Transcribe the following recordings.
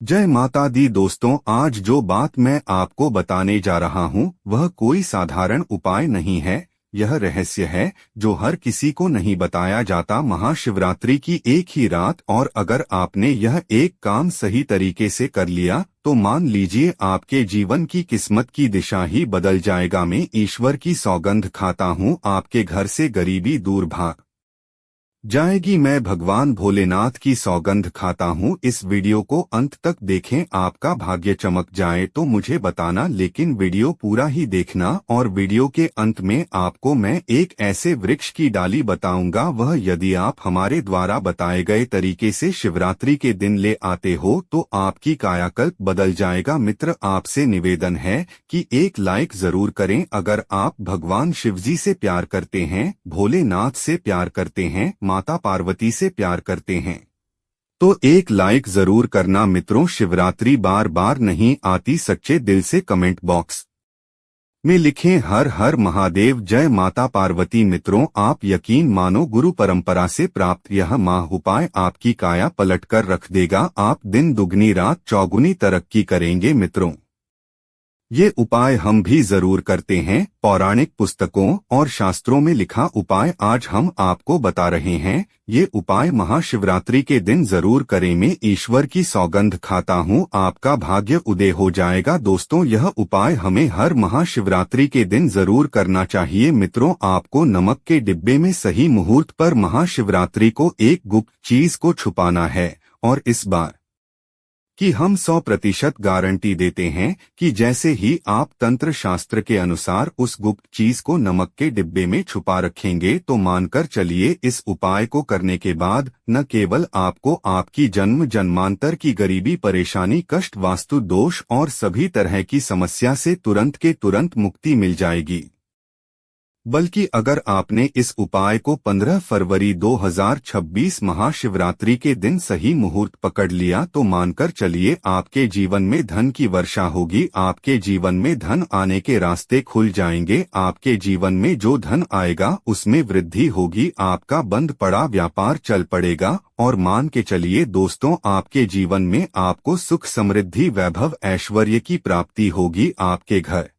जय माता दी दोस्तों, आज जो बात मैं आपको बताने जा रहा हूँ वह कोई साधारण उपाय नहीं है। यह रहस्य है जो हर किसी को नहीं बताया जाता। महाशिवरात्रि की एक ही रात, और अगर आपने यह एक काम सही तरीके से कर लिया तो मान लीजिए आपके जीवन की किस्मत की दिशा ही बदल जाएगा। मैं ईश्वर की सौगंध खाता हूँ, आपके घर से गरीबी दूर भाग जाएगी। मैं भगवान भोलेनाथ की सौगंध खाता हूँ। इस वीडियो को अंत तक देखें, आपका भाग्य चमक जाए तो मुझे बताना, लेकिन वीडियो पूरा ही देखना। और वीडियो के अंत में आपको मैं एक ऐसे वृक्ष की डाली बताऊंगा, वह यदि आप हमारे द्वारा बताए गए तरीके से शिवरात्रि के दिन ले आते हो तो आपकी कायाकल्प बदल जाएगा। मित्र, आपसे निवेदन है कि एक लाइक जरूर करें। अगर आप भगवान शिवजी से प्यार करते हैं, भोलेनाथ से प्यार करते हैं, माता पार्वती से प्यार करते हैं तो एक लाइक जरूर करना। मित्रों, शिवरात्रि बार बार नहीं आती। सच्चे दिल से कमेंट बॉक्स में लिखें हर हर महादेव, जय माता पार्वती। मित्रों, आप यकीन मानो, गुरु परंपरा से प्राप्त यह माह उपाय आपकी काया पलट कर रख देगा। आप दिन दुगनी रात चौगुनी तरक्की करेंगे। मित्रों, ये उपाय हम भी जरूर करते हैं। पौराणिक पुस्तकों और शास्त्रों में लिखा उपाय आज हम आपको बता रहे हैं। ये उपाय महाशिवरात्रि के दिन जरूर करें। मैं ईश्वर की सौगंध खाता हूँ, आपका भाग्य उदय हो जाएगा। दोस्तों, यह उपाय हमें हर महाशिवरात्रि के दिन जरूर करना चाहिए। मित्रों, आपको नमक के डिब्बे में सही मुहूर्त पर महाशिवरात्रि को एक गुप्त चीज को छुपाना है, और इस बार कि हम 100% गारंटी देते हैं कि जैसे ही आप तंत्र शास्त्र के अनुसार उस गुप्त चीज को नमक के डिब्बे में छुपा रखेंगे तो मानकर चलिए, इस उपाय को करने के बाद न केवल आपको आपकी जन्म जन्मांतर की गरीबी, परेशानी, कष्ट, वास्तु दोष और सभी तरह की समस्या से तुरंत के तुरंत मुक्ति मिल जाएगी, बल्कि अगर आपने इस उपाय को 15 फरवरी 2026 महाशिवरात्रि के दिन सही मुहूर्त पकड़ लिया तो मानकर चलिए आपके जीवन में धन की वर्षा होगी। आपके जीवन में धन आने के रास्ते खुल जाएंगे। आपके जीवन में जो धन आएगा उसमें वृद्धि होगी। आपका बंद पड़ा व्यापार चल पड़ेगा। और मान के चलिए दोस्तों, आपके जीवन में आपको सुख, समृद्धि, वैभव, ऐश्वर्य की प्राप्ति होगी। आपके घर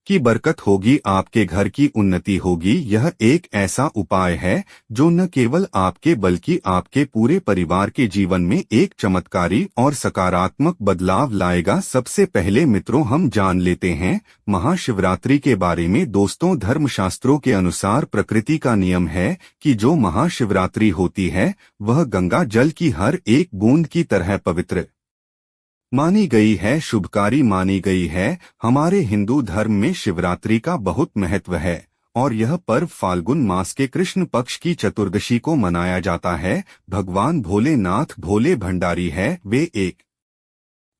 की बरकत होगी, आपके घर की उन्नति होगी। यह एक ऐसा उपाय है जो न केवल आपके बल्कि आपके पूरे परिवार के जीवन में एक चमत्कारी और सकारात्मक बदलाव लाएगा। सबसे पहले मित्रों, हम जान लेते हैं महाशिवरात्रि के बारे में। दोस्तों, धर्मशास्त्रों के अनुसार प्रकृति का नियम है कि जो महाशिवरात्रि होती है वह गंगा जल की हर एक बूंद की तरह पवित्र मानी गई है, शुभकारी मानी गई है। हमारे हिंदू धर्म में शिवरात्रि का बहुत महत्व है और यह पर्व फाल्गुन मास के कृष्ण पक्ष की चतुर्दशी को मनाया जाता है। भगवान भोलेनाथ भोले भंडारी है। वे एक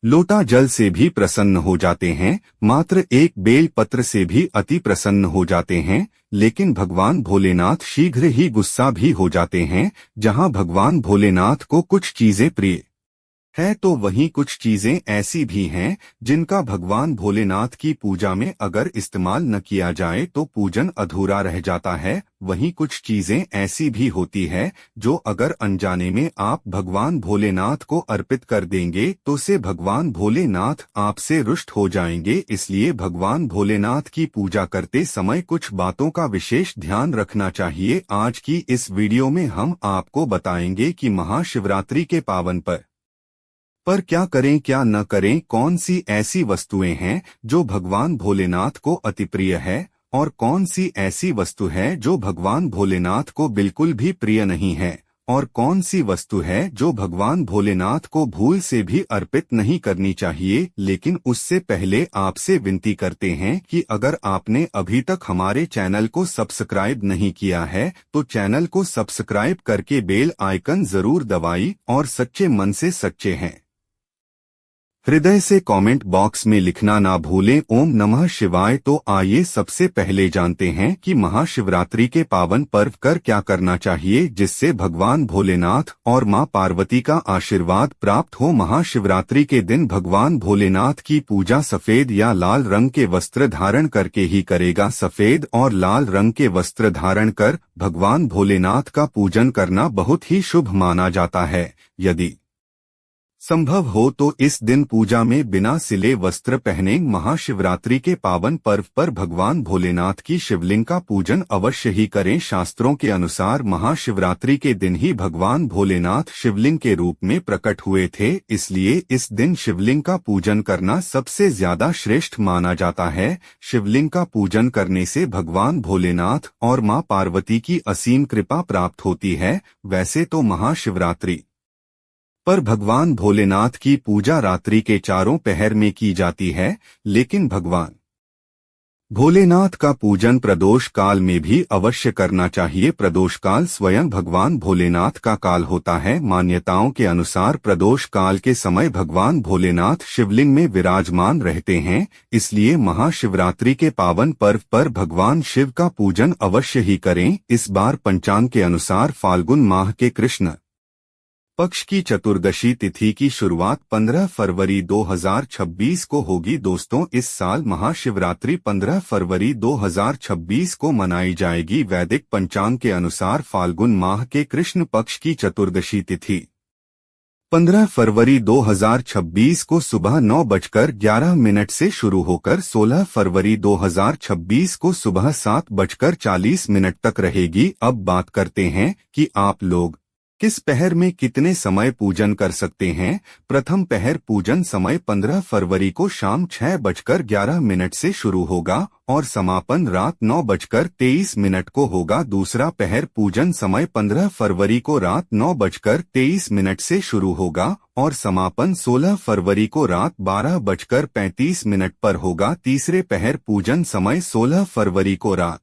लोटा जल से भी प्रसन्न हो जाते हैं, मात्र एक बेल पत्र से भी अति प्रसन्न हो जाते हैं। लेकिन भगवान भोलेनाथ शीघ्र ही गुस्सा भी हो जाते हैं। जहां भगवान भोलेनाथ को कुछ चीजें प्रिय है तो वहीं कुछ चीजें ऐसी भी हैं जिनका भगवान भोलेनाथ की पूजा में अगर इस्तेमाल न किया जाए तो पूजन अधूरा रह जाता है। वहीं कुछ चीजें ऐसी भी होती है जो अगर अनजाने में आप भगवान भोलेनाथ को अर्पित कर देंगे तो से भगवान भोलेनाथ आपसे रुष्ट हो जाएंगे। इसलिए भगवान भोलेनाथ की पूजा करते समय कुछ बातों का विशेष ध्यान रखना चाहिए। आज की इस वीडियो में हम आपको बताएंगे कि महाशिवरात्रि के पावन पर क्या करें क्या न करें, कौन सी ऐसी वस्तुएं हैं जो भगवान भोलेनाथ को अति प्रिय है और कौन सी ऐसी वस्तु है जो भगवान भोलेनाथ को बिल्कुल भी प्रिय नहीं है, और कौन सी वस्तु है जो भगवान भोलेनाथ को भूल से भी अर्पित नहीं करनी चाहिए। लेकिन उससे पहले आपसे विनती करते हैं कि अगर आपने अभी तक हमारे चैनल को सब्सक्राइब नहीं किया है तो चैनल को सब्सक्राइब करके बेल आइकन जरूर दबाई और सच्चे मन से सच्चे हैं हृदय से कमेंट बॉक्स में लिखना ना भूलें ओम नमः शिवाय। तो आइए सबसे पहले जानते हैं कि महाशिवरात्रि के पावन पर्व कर क्या करना चाहिए जिससे भगवान भोलेनाथ और मां पार्वती का आशीर्वाद प्राप्त हो। महाशिवरात्रि के दिन भगवान भोलेनाथ की पूजा सफेद या लाल रंग के वस्त्र धारण करके ही करेगा। सफेद और लाल रंग के वस्त्र धारण कर भगवान भोलेनाथ का पूजन करना बहुत ही शुभ माना जाता है। यदि संभव हो तो इस दिन पूजा में बिना सिले वस्त्र पहने महाशिवरात्रि के पावन पर्व पर भगवान भोलेनाथ की शिवलिंग का पूजन अवश्य ही करें। शास्त्रों के अनुसार महाशिवरात्रि के दिन ही भगवान भोलेनाथ शिवलिंग के रूप में प्रकट हुए थे, इसलिए इस दिन शिवलिंग का पूजन करना सबसे ज्यादा श्रेष्ठ माना जाता है। शिवलिंग का पूजन करने से भगवान भोलेनाथ और मां पार्वती की असीम कृपा प्राप्त होती है। वैसे तो महाशिवरात्रि पर भगवान भोलेनाथ की पूजा रात्रि के चारों पहर में की जाती है, लेकिन भगवान भोलेनाथ का पूजन प्रदोष काल में भी अवश्य करना चाहिए। प्रदोष काल स्वयं भगवान भोलेनाथ का काल होता है। मान्यताओं के अनुसार प्रदोष काल के समय भगवान भोलेनाथ शिवलिंग में विराजमान रहते हैं, इसलिए महाशिवरात्रि के पावन पर्व पर भगवान शिव का पूजन अवश्य ही करें। इस बार पंचांग के अनुसार फाल्गुन माह के कृष्ण पक्ष की चतुर्दशी तिथि की शुरुआत 15 फरवरी 2026 को होगी। दोस्तों, इस साल महाशिवरात्रि 15 फरवरी 2026 को मनाई जाएगी। वैदिक पंचांग के अनुसार फाल्गुन माह के कृष्ण पक्ष की चतुर्दशी तिथि 15 फरवरी 2026 को सुबह 9:11 से शुरू होकर 16 फरवरी 2026 को सुबह 7:40 तक रहेगी। अब बात करते हैं कि आप लोग किस पहर में कितने समय पूजन कर सकते हैं। प्रथम पहर पूजन समय 15 फरवरी को शाम 6:11 से शुरू होगा और समापन रात 9:23 को होगा। दूसरा पहर पूजन समय 15 फरवरी को रात 9:23 से शुरू होगा और समापन 16 फरवरी को रात 12:35 पर होगा। तीसरे पहर पूजन समय 16 फरवरी को रात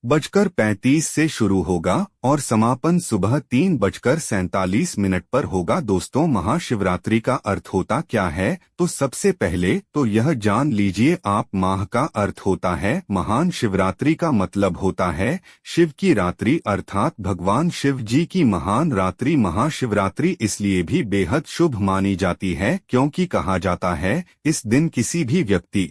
3:35 से शुरू होगा और समापन सुबह 3:47 पर होगा। दोस्तों, महाशिवरात्रि का अर्थ होता क्या है? तो सबसे पहले तो यह जान लीजिए आप माह का अर्थ होता है महान। शिवरात्रि का मतलब होता है शिव की रात्रि, अर्थात भगवान शिव जी की महान रात्रि। महाशिवरात्रि इसलिए भी बेहद शुभ मानी जाती है क्योंकि कहा जाता है इस दिन किसी भी व्यक्ति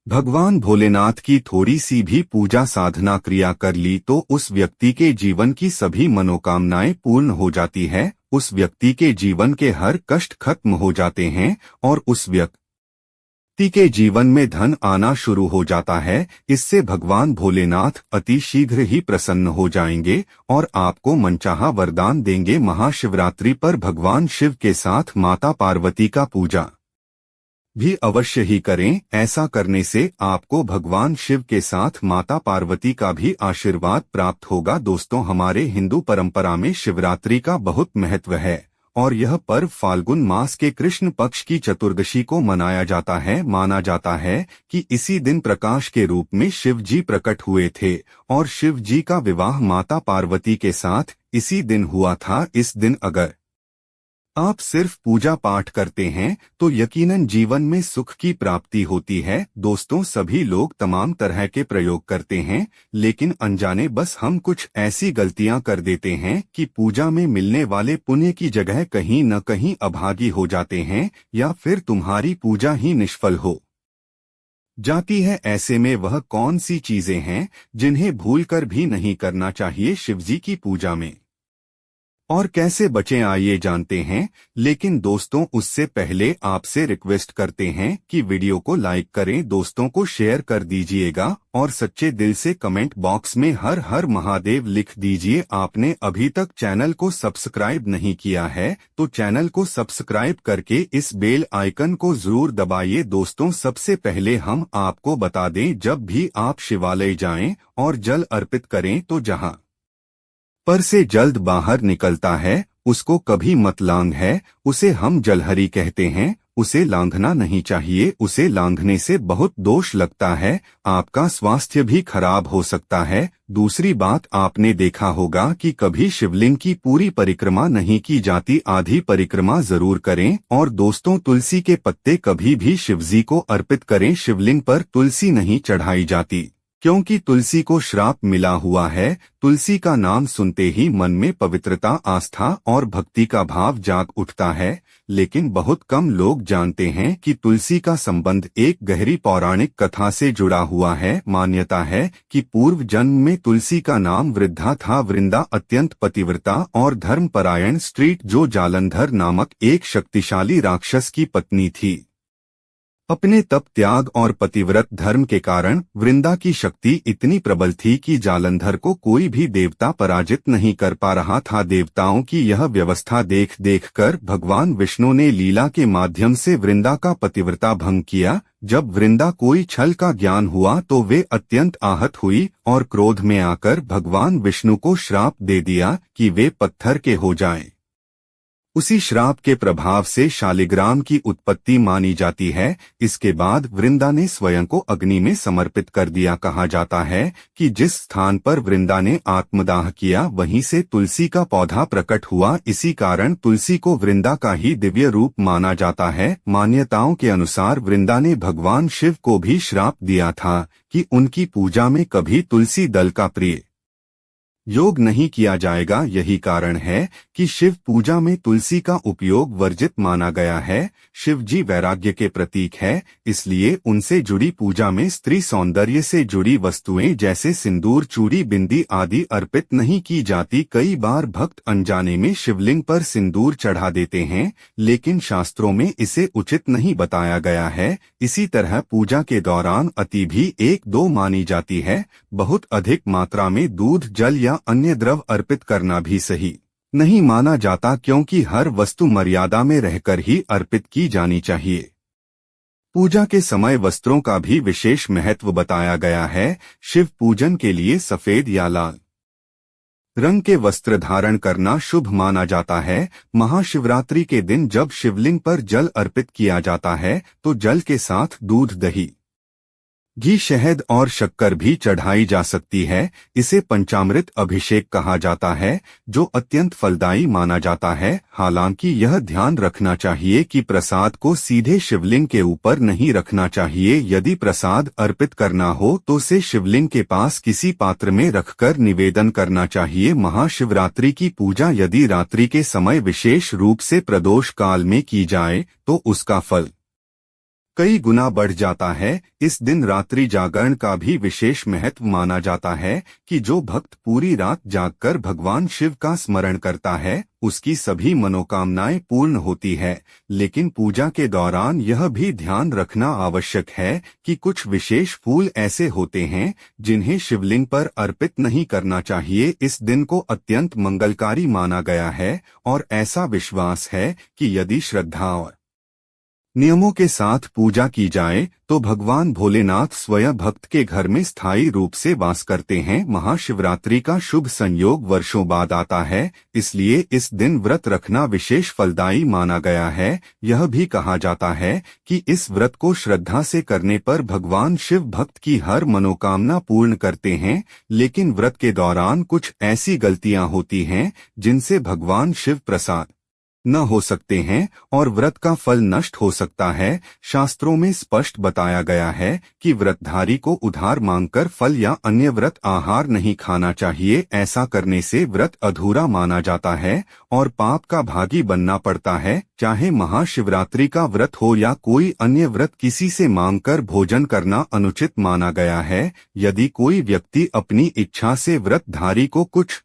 भगवान भोलेनाथ की थोड़ी सी भी पूजा साधना क्रिया कर ली तो उस व्यक्ति के जीवन की सभी मनोकामनाएं पूर्ण हो जाती है। उस व्यक्ति के जीवन के हर कष्ट खत्म हो जाते हैं और उस व्यक्ति के जीवन में धन आना शुरू हो जाता है। इससे भगवान भोलेनाथ अति शीघ्र ही प्रसन्न हो जाएंगे और आपको मनचाहा वरदान देंगे। महाशिवरात्रि पर भगवान शिव के साथ माता पार्वती का पूजा भी अवश्य ही करें। ऐसा करने से आपको भगवान शिव के साथ माता पार्वती का भी आशीर्वाद प्राप्त होगा। दोस्तों, हमारे हिंदू परंपरा में शिवरात्रि का बहुत महत्व है और यह पर्व फाल्गुन मास के कृष्ण पक्ष की चतुर्दशी को मनाया जाता है। माना जाता है कि इसी दिन प्रकाश के रूप में शिव जी प्रकट हुए थे और शिव जी का विवाह माता पार्वती के साथ इसी दिन हुआ था। इस दिन अगर आप सिर्फ पूजा पाठ करते हैं तो यकीनन जीवन में सुख की प्राप्ति होती है। दोस्तों, सभी लोग तमाम तरह के प्रयोग करते हैं, लेकिन अनजाने बस हम कुछ ऐसी गलतियां कर देते हैं कि पूजा में मिलने वाले पुण्य की जगह कहीं न कहीं अभागी हो जाते हैं या फिर तुम्हारी पूजा ही निष्फल हो जाती है। ऐसे में वह कौन सी चीजें हैं जिन्हें भूलकर भी नहीं करना चाहिए शिवजी की पूजा में और कैसे बचें आइए जानते हैं। लेकिन दोस्तों, उससे पहले आपसे रिक्वेस्ट करते हैं कि वीडियो को लाइक करें, दोस्तों को शेयर कर दीजिएगा और सच्चे दिल से कमेंट बॉक्स में हर हर महादेव लिख दीजिए। आपने अभी तक चैनल को सब्सक्राइब नहीं किया है तो चैनल को सब्सक्राइब करके इस बेल आइकन को जरूर दबाइए। दोस्तों, सबसे पहले हम आपको बता दें, जब भी आप शिवालय जाएं और जल अर्पित करें तो जहां पर से जल्द बाहर निकलता है उसको कभी मत लांघ है, उसे हम जलहरी कहते हैं। उसे लांघना नहीं चाहिए, उसे लांघने से बहुत दोष लगता है, आपका स्वास्थ्य भी खराब हो सकता है। दूसरी बात, आपने देखा होगा कि कभी शिवलिंग की पूरी परिक्रमा नहीं की जाती, आधी परिक्रमा जरूर करें। और दोस्तों, तुलसी के पत्ते कभी भी शिवजी को अर्पित करें। शिवलिंग पर तुलसी नहीं चढ़ाई जाती क्योंकि तुलसी को श्राप मिला हुआ है। तुलसी का नाम सुनते ही मन में पवित्रता, आस्था और भक्ति का भाव जाग उठता है। लेकिन बहुत कम लोग जानते हैं कि तुलसी का संबंध एक गहरी पौराणिक कथा से जुड़ा हुआ है। मान्यता है कि पूर्व जन्म में तुलसी का नाम वृद्धा था। वृंदा अत्यंत पतिव्रता और धर्मपरायण स्त्री जो जालंधर नामक एक शक्तिशाली राक्षस की पत्नी थी। अपने तप त्याग और पतिव्रत धर्म के कारण वृंदा की शक्ति इतनी प्रबल थी कि जालंधर को कोई भी देवता पराजित नहीं कर पा रहा था। देवताओं की यह व्यवस्था देख देखकर भगवान विष्णु ने लीला के माध्यम से वृंदा का पतिव्रता भंग किया। जब वृंदा कोई छल का ज्ञान हुआ तो वे अत्यंत आहत हुई और क्रोध में आकर भगवान विष्णु को श्राप दे दिया कि वे पत्थर के हो जाएं। उसी श्राप के प्रभाव से शालिग्राम की उत्पत्ति मानी जाती है। इसके बाद वृंदा ने स्वयं को अग्नि में समर्पित कर दिया। कहा जाता है कि जिस स्थान पर वृंदा ने आत्मदाह किया वहीं से तुलसी का पौधा प्रकट हुआ। इसी कारण तुलसी को वृंदा का ही दिव्य रूप माना जाता है। मान्यताओं के अनुसार वृंदा ने भगवान शिव को भी श्राप दिया था कि उनकी पूजा में कभी तुलसी दल का प्रिय योग नहीं किया जाएगा। यही कारण है कि शिव पूजा में तुलसी का उपयोग वर्जित माना गया है। शिव जी वैराग्य के प्रतीक है, इसलिए उनसे जुड़ी पूजा में स्त्री सौंदर्य से जुड़ी वस्तुएं जैसे सिंदूर, चूड़ी, बिंदी आदि अर्पित नहीं की जाती। कई बार भक्त अनजाने में शिवलिंग पर सिंदूर चढ़ा देते हैं, लेकिन शास्त्रों में इसे उचित नहीं बताया गया है। इसी तरह पूजा के दौरान अति भी 1-2 मानी जाती है। बहुत अधिक मात्रा में दूध, जल या अन्य द्रव अर्पित करना भी सही नहीं माना जाता, क्योंकि हर वस्तु मर्यादा में रहकर ही अर्पित की जानी चाहिए। पूजा के समय वस्त्रों का भी विशेष महत्व बताया गया है। शिव पूजन के लिए सफेद या लाल रंग के वस्त्र धारण करना शुभ माना जाता है। महाशिवरात्रि के दिन जब शिवलिंग पर जल अर्पित किया जाता है तो जल के साथ दूध, दही, घी, शहद और शक्कर भी चढ़ाई जा सकती है। इसे पंचामृत अभिषेक कहा जाता है, जो अत्यंत फलदायी माना जाता है। हालांकि यह ध्यान रखना चाहिए कि प्रसाद को सीधे शिवलिंग के ऊपर नहीं रखना चाहिए। यदि प्रसाद अर्पित करना हो तो उसे शिवलिंग के पास किसी पात्र में रखकर निवेदन करना चाहिए। महाशिवरात्रि की पूजा यदि रात्रि के समय विशेष रूप से प्रदोष काल में की जाए तो उसका फल कई गुना बढ़ जाता है। इस दिन रात्रि जागरण का भी विशेष महत्व माना जाता है कि जो भक्त पूरी रात जागकर भगवान शिव का स्मरण करता है उसकी सभी मनोकामनाएं पूर्ण होती है। लेकिन पूजा के दौरान यह भी ध्यान रखना आवश्यक है कि कुछ विशेष फूल ऐसे होते हैं जिन्हें शिवलिंग पर अर्पित नहीं करना चाहिए। इस दिन को अत्यंत मंगलकारी माना गया है और ऐसा विश्वास है कि यदि श्रद्धा और नियमों के साथ पूजा की जाए तो भगवान भोलेनाथ स्वयं भक्त के घर में स्थायी रूप से वास करते हैं। महाशिवरात्रि का शुभ संयोग वर्षों बाद आता है, इसलिए इस दिन व्रत रखना विशेष फलदायी माना गया है। यह भी कहा जाता है कि इस व्रत को श्रद्धा से करने पर भगवान शिव भक्त की हर मनोकामना पूर्ण करते हैं। लेकिन व्रत के दौरान कुछ ऐसी गलतियां होती हैं जिनसे भगवान शिव प्रसन्न न हो सकते हैं और व्रत का फल नष्ट हो सकता है। शास्त्रों में स्पष्ट बताया गया है कि व्रतधारी को उधार मांगकर फल या अन्य व्रत आहार नहीं खाना चाहिए। ऐसा करने से व्रत अधूरा माना जाता है और पाप का भागी बनना पड़ता है। चाहे महाशिवरात्रि का व्रत हो या कोई अन्य व्रत, किसी से मांगकर भोजन करना अनुचित माना गया है। यदि कोई व्यक्ति अपनी इच्छा से व्रतधारी को कुछ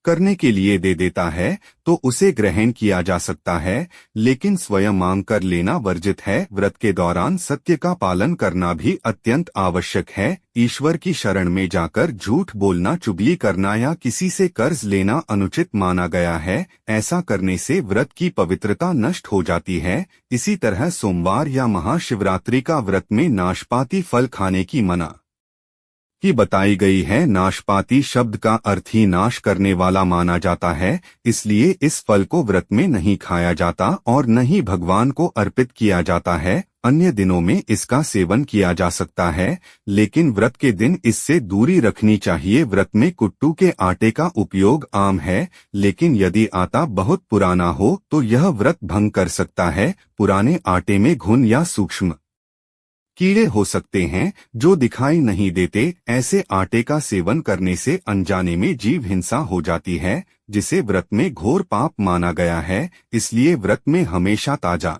करने के लिए दे देता है तो उसे ग्रहण किया जा सकता है, लेकिन स्वयं मांग कर लेना वर्जित है। व्रत के दौरान सत्य का पालन करना भी अत्यंत आवश्यक है। ईश्वर की शरण में जाकर झूठ बोलना, चुगली करना या किसी से कर्ज लेना अनुचित माना गया है। ऐसा करने से व्रत की पवित्रता नष्ट हो जाती है। इसी तरह सोमवार या महाशिवरात्रि का व्रत में नाशपाती फल खाने की मना की बताई गई है। नाशपाती शब्द का अर्थ ही नाश करने वाला माना जाता है, इसलिए इस फल को व्रत में नहीं खाया जाता और न ही भगवान को अर्पित किया जाता है। अन्य दिनों में इसका सेवन किया जा सकता है, लेकिन व्रत के दिन इससे दूरी रखनी चाहिए। व्रत में कुट्टू के आटे का उपयोग आम है, लेकिन यदि आटा बहुत पुराना हो तो यह व्रत भंग कर सकता है। पुराने आटे में घुन या सूक्ष्म कीड़े हो सकते हैं जो दिखाई नहीं देते। ऐसे आटे का सेवन करने से अनजाने में जीव हिंसा हो जाती है, जिसे व्रत में घोर पाप माना गया है। इसलिए व्रत में हमेशा ताजा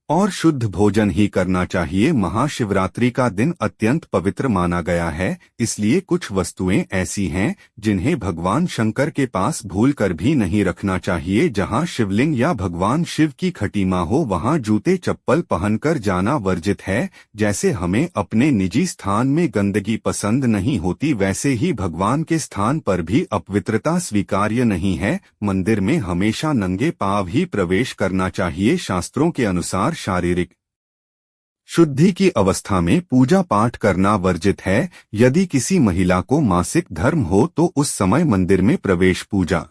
और शुद्ध भोजन ही करना चाहिए। महाशिवरात्रि का दिन अत्यंत पवित्र माना गया है, इसलिए कुछ वस्तुएं ऐसी हैं जिन्हें भगवान शंकर के पास भूलकर भी नहीं रखना चाहिए। जहां शिवलिंग या भगवान शिव की खटीमा हो वहां जूते चप्पल पहनकर जाना वर्जित है। जैसे हमें अपने निजी स्थान में गंदगी पसंद नहीं होती, वैसे ही भगवान के स्थान पर भी अपवित्रता स्वीकार्य नहीं है। मंदिर में हमेशा नंगे पांव ही प्रवेश करना चाहिए। शास्त्रों के अनुसार शारीरिक शुद्धि की अवस्था में पूजा पाठ करना वर्जित है। यदि किसी महिला को मासिक धर्म हो तो उस समय मंदिर में प्रवेश पूजा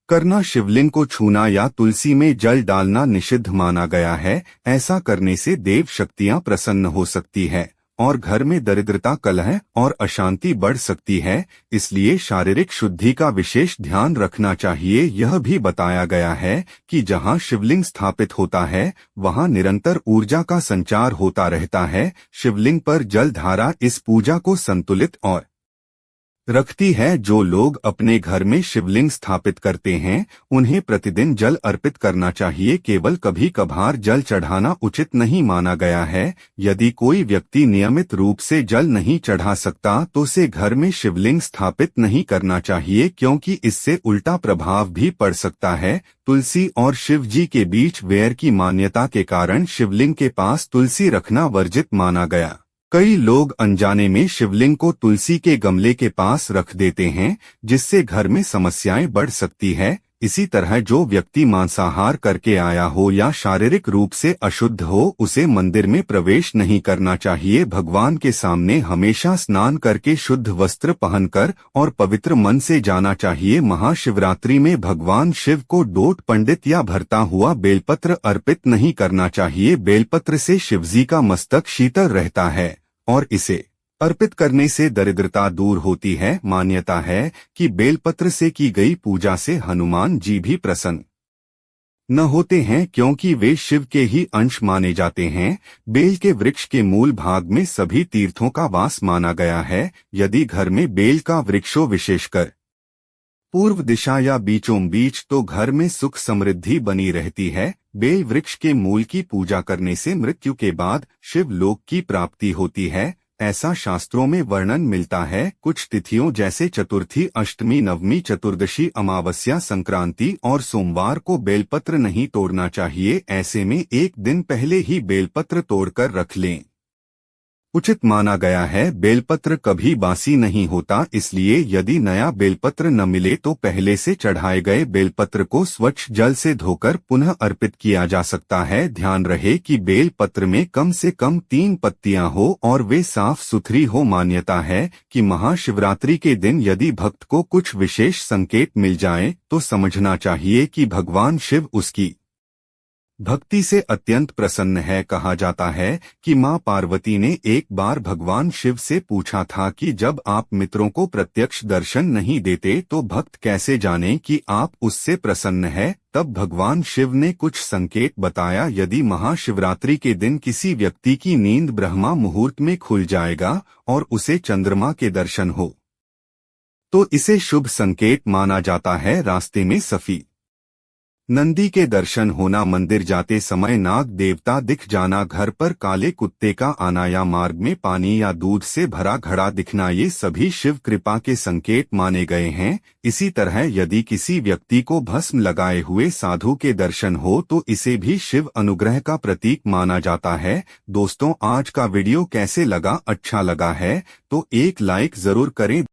करना, शिवलिंग को छूना या तुलसी में जल डालना निषिद्ध माना गया है। ऐसा करने से देव शक्तियां प्रसन्न हो सकती है और घर में दरिद्रता, कलह और अशांति बढ़ सकती है। इसलिए शारीरिक शुद्धि का विशेष ध्यान रखना चाहिए। यह भी बताया गया है कि जहां शिवलिंग स्थापित होता है वहां निरंतर ऊर्जा का संचार होता रहता है। शिवलिंग पर जल धारा इस पूजा को संतुलित और रखती है। जो लोग अपने घर में शिवलिंग स्थापित करते हैं उन्हें प्रतिदिन जल अर्पित करना चाहिए। केवल कभी कभार जल चढ़ाना उचित नहीं माना गया है। यदि कोई व्यक्ति नियमित रूप से जल नहीं चढ़ा सकता तो उसे घर में शिवलिंग स्थापित नहीं करना चाहिए, क्योंकि इससे उल्टा प्रभाव भी पड़ सकता है। तुलसी और शिव जी के बीच वैर की मान्यता के कारण शिवलिंग के पास तुलसी रखना वर्जित माना गया। कई लोग अनजाने में शिवलिंग को तुलसी के गमले के पास रख देते हैं, जिससे घर में समस्याएं बढ़ सकती है। इसी तरह जो व्यक्ति मांसाहार करके आया हो या शारीरिक रूप से अशुद्ध हो उसे मंदिर में प्रवेश नहीं करना चाहिए। भगवान के सामने हमेशा स्नान करके शुद्ध वस्त्र पहनकर और पवित्र मन से जाना चाहिए। महाशिवरात्रि में भगवान शिव को डोट पंडित या भरता हुआ बेलपत्र अर्पित नहीं करना चाहिए। बेलपत्र से शिवजी का मस्तक शीतल रहता है और इसे अर्पित करने से दरिद्रता दूर होती है। मान्यता है कि बेलपत्र से की गई पूजा से हनुमान जी भी प्रसन्न न होते हैं, क्योंकि वे शिव के ही अंश माने जाते हैं। बेल के वृक्ष के मूल भाग में सभी तीर्थों का वास माना गया है। यदि घर में बेल का वृक्ष हो, विशेषकर पूर्व दिशा या बीचों बीच, तो घर में सुख समृद्धि बनी रहती है। बेल वृक्ष के मूल की पूजा करने से मृत्यु के बाद शिव लोक की प्राप्ति होती है, ऐसा शास्त्रों में वर्णन मिलता है। कुछ तिथियों जैसे चतुर्थी, अष्टमी, नवमी, चतुर्दशी, अमावस्या, संक्रांति और सोमवार को बेलपत्र नहीं तोड़ना चाहिए। ऐसे में एक दिन पहले ही बेलपत्र तोड़कर रख लें, उचित माना गया है। बेलपत्र कभी बासी नहीं होता, इसलिए यदि नया बेलपत्र न मिले तो पहले से चढ़ाए गए बेलपत्र को स्वच्छ जल से धोकर पुनः अर्पित किया जा सकता है। ध्यान रहे कि बेलपत्र में कम से कम 3 पत्तियां हो और वे साफ सुथरी हो। मान्यता है कि महाशिवरात्रि के दिन यदि भक्त को कुछ विशेष संकेत मिल जाए तो समझना चाहिए कि भगवान शिव उसकी भक्ति से अत्यंत प्रसन्न है। कहा जाता है कि मां पार्वती ने एक बार भगवान शिव से पूछा था कि जब आप मित्रों को प्रत्यक्ष दर्शन नहीं देते तो भक्त कैसे जाने कि आप उससे प्रसन्न है। तब भगवान शिव ने कुछ संकेत बताया। यदि महाशिवरात्रि के दिन किसी व्यक्ति की नींद ब्रह्मा मुहूर्त में खुल जाएगा और उसे चंद्रमा के दर्शन हो तो इसे शुभ संकेत माना जाता है। रास्ते में सफी नंदी के दर्शन होना, मंदिर जाते समय नाग देवता दिख जाना, घर पर काले कुत्ते का आना या मार्ग में पानी या दूध से भरा घड़ा दिखना, ये सभी शिव कृपा के संकेत माने गए हैं। इसी तरह यदि किसी व्यक्ति को भस्म लगाए हुए साधु के दर्शन हो तो इसे भी शिव अनुग्रह का प्रतीक माना जाता है। दोस्तों, आज का वीडियो कैसे लगा? अच्छा लगा है तो एक लाइक जरूर करें।